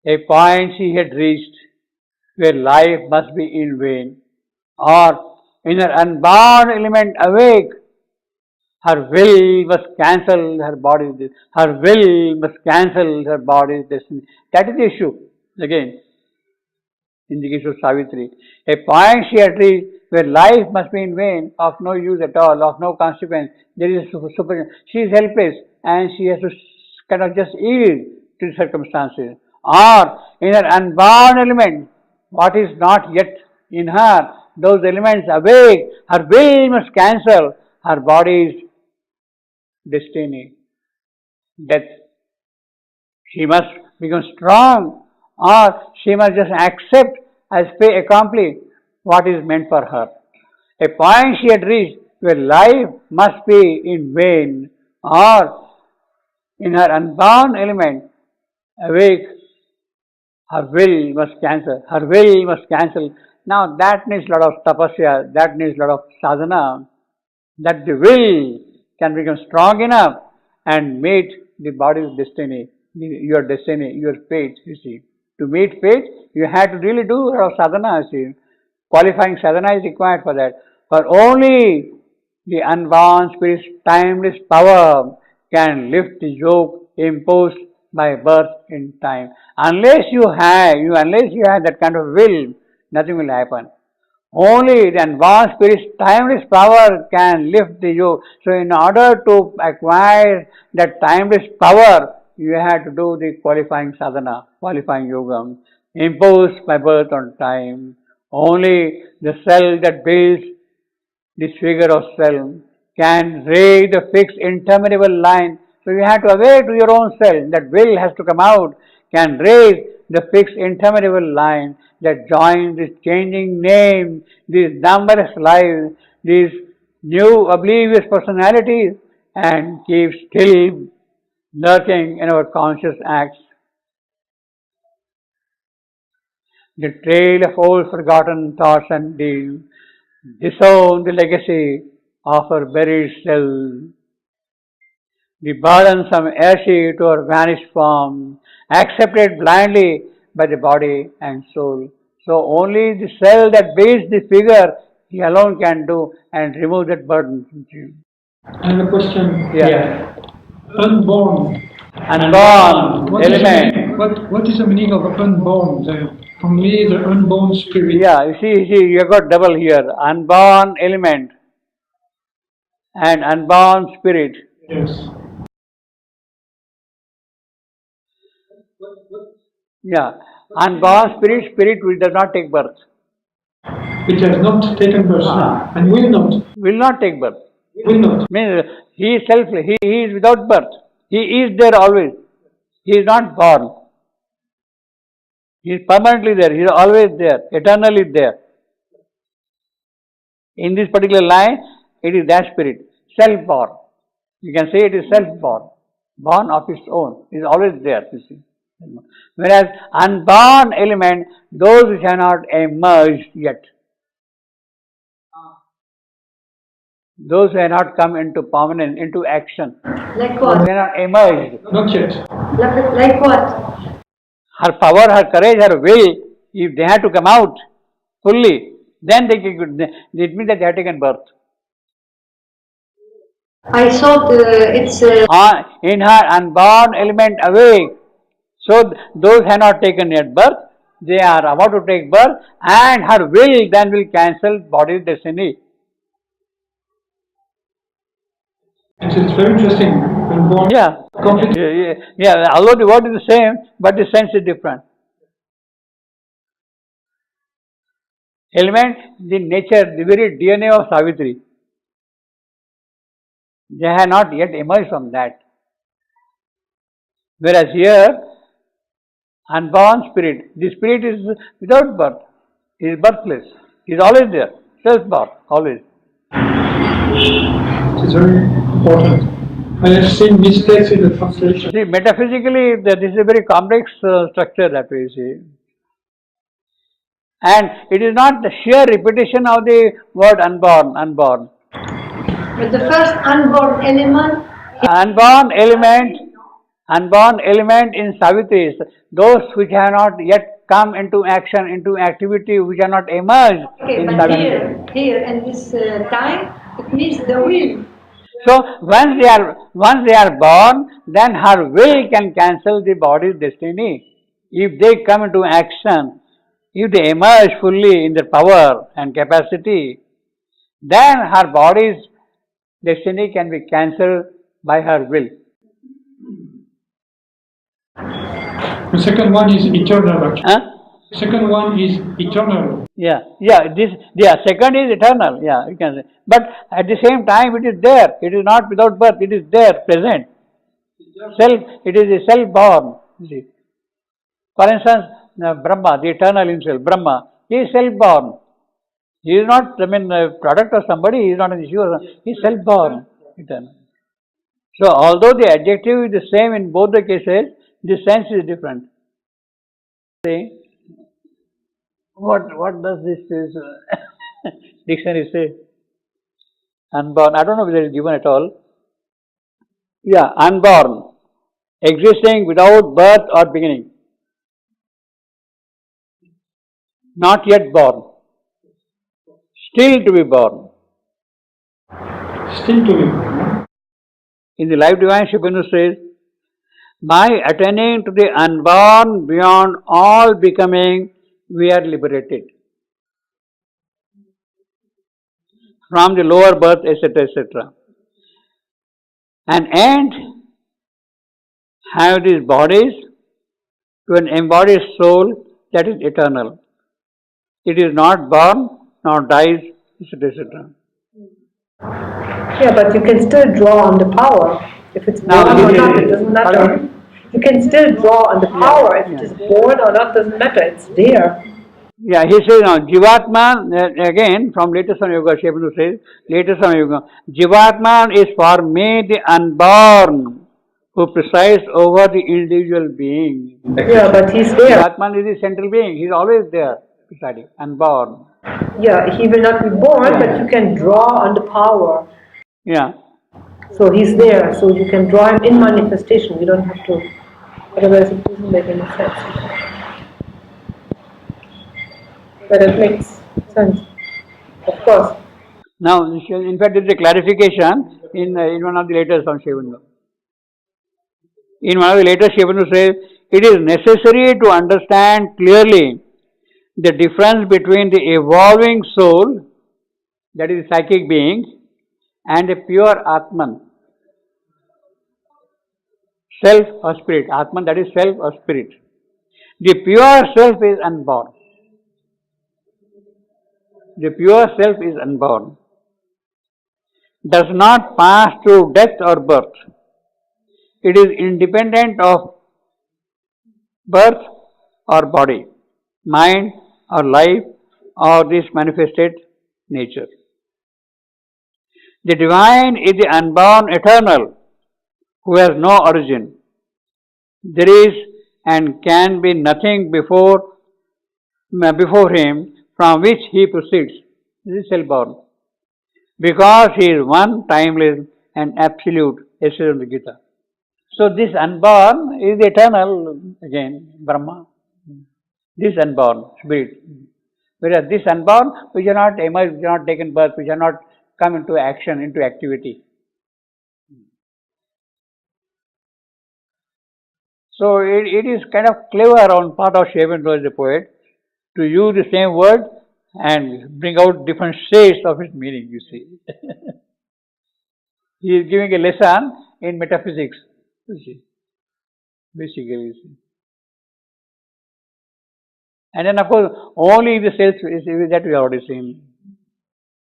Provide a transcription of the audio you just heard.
a point she had reached where life must be in vain, or in her unborn element awake, her will must cancel her body's her will must cancel her body's destiny. That is the issue. Again, in the case of Savitri, a point she had reached where life must be in vain, of no use at all, of no consequence. There is super. She is helpless, and she has to kind of just yield to the circumstances. Or in her unborn element, what is not yet in her, those elements awake. Her will must cancel her body's destiny, death. She must become strong, or she must just accept as fait accompli what is meant for her. A point she had reached where life must be in vain, or in her unbound element awake, her will must cancel. Her will must cancel. Now that needs a lot of tapasya, that needs a lot of sadhana, that the will can become strong enough and meet the body's destiny, your destiny, your fate, you see. To meet fate, you have to really do a lot of sadhana, you see. Qualifying sadhana is required for that. For only the unborn spirit's timeless power can lift the yoke imposed by birth in time. Unless you have that kind of will, nothing will happen. Only the unborn spirit's timeless power can lift the yoke. So in order to acquire that timeless power, you have to do the qualifying sadhana, qualifying yoga, imposed by birth on time. Only the cell that builds this figure of self can raise the fixed interminable line. So you have to awake to your own self. That will has to come out, can raise the fixed interminable line that joins this changing name, these numberless lives, these new oblivious personalities, and keeps still lurking in our conscious acts. The trail of old forgotten thoughts and deeds disown the legacy of our buried self. The burdensome ashy to our vanished form, accepted blindly by the body and soul. So only the cell that bears the figure, he alone can do and remove that burden from you. I have a question here. Unborn. Unborn element. What is the meaning of unborn? For me, the unborn spirit. Yeah, you see, you have got double here. Unborn element and unborn spirit. Yes. Yeah, unborn spirit which does not take birth. Which has not taken birth and will not. Will not take birth. Will not. Means he is selfless. He is without birth. He is there always. He is not born. He is permanently there. He is always there. Eternally there. In this particular line, it is that spirit, self-born. You can say it is self-born, born of its own. It is always there, you see. Whereas unborn element, those which have not emerged yet, those who have not come into permanence, into action, like what? they are not emerged. Not yet. Like what? Her power, her courage, her will, if they have to come out fully, then it means that they have taken birth. I thought it's... in her unborn element awake. So those have not taken yet birth, they are about to take birth, and her will then will cancel body's destiny. It is very interesting. Unborn. Yeah. Although the word is the same, but the sense is different. Element, the nature, the very DNA of Savitri. They have not yet emerged from that. Whereas here, unborn spirit, the spirit is without birth. He is birthless. He is always there, self-born, always. It is very important. I have seen mistakes in the translation. See, metaphysically, this is a very complex structure that we see. And it is not the sheer repetition of the word unborn. But the first unborn element... Unborn element Unborn element in Savitri, those which have not yet come into action, into activity, which are not emerged Okay, in but Savitri. here, in this time, it means the will. So once they are born, then her will can cancel the body's destiny. If they come into action, if they emerge fully in their power and capacity, then her body's destiny can be cancelled by her will. The second one is eternal. Actually. Huh? Second one is eternal. Yeah. Second is eternal. Yeah, you can say. But at the same time, it is there. It is not without birth. It is there, present. It is a self-born. You see. For instance, Brahma, the eternal himself, Brahma, he is self-born. He is not, a product of somebody. He is not an issue. He is self-born, eternal. So, although the adjective is the same in both the cases, the sense is different. What does this dictionary say? Unborn. I don't know whether it is given at all. Yeah, unborn. Existing without birth or beginning. Not yet born. Still to be born. Still to be born. In the Life Divine, Shipenu says, by attaining to the unborn beyond all becoming, we are liberated from the lower birth, etc., etc. And have these bodies to an embodied soul that is eternal. It is not born, nor dies, etc., etc. Yeah, but you can still draw on the power. If it's born or not, it doesn't matter. You can still draw on the power. If it is born or not, doesn't matter. It's there. Yeah, he says now, Jivatma, again from Latest on Yoga, Shepanu says, Latest on Yoga, Jivatma is for me the unborn who presides over the individual being. Yeah, but he's there. Jivatma is the central being, he's always there, presiding, unborn. Yeah, he will not be born, but you can draw on the power. Yeah. So he's there, so you can draw him in manifestation. You don't have to, otherwise it doesn't make any sense. But it makes sense, of course. Now, in fact, there is a clarification in one of the letters on Shivanu. In one of the letters, Shivanu says, it is necessary to understand clearly the difference between the evolving soul, that is psychic being, and a pure Atman, self or spirit. Atman, that is self or spirit. The pure self is unborn. The pure self is unborn. Does not pass through death or birth. It is independent of birth or body, mind or life or this manifested nature. The divine is the unborn eternal who has no origin. There is and can be nothing before him from which he proceeds. This is self-born. Because he is one, timeless and absolute, as said in the Gita. So this unborn is eternal, again, Brahma. This unborn spirit. Whereas this unborn, which are not emerged, which are not taken birth, which are not come into action, into activity. So it is kind of clever on part of Shevendra, the poet, to use the same word and bring out different shades of its meaning, you see. He is giving a lesson in metaphysics, you see, basically. You see. And then, of course, only the self is that we have already seen.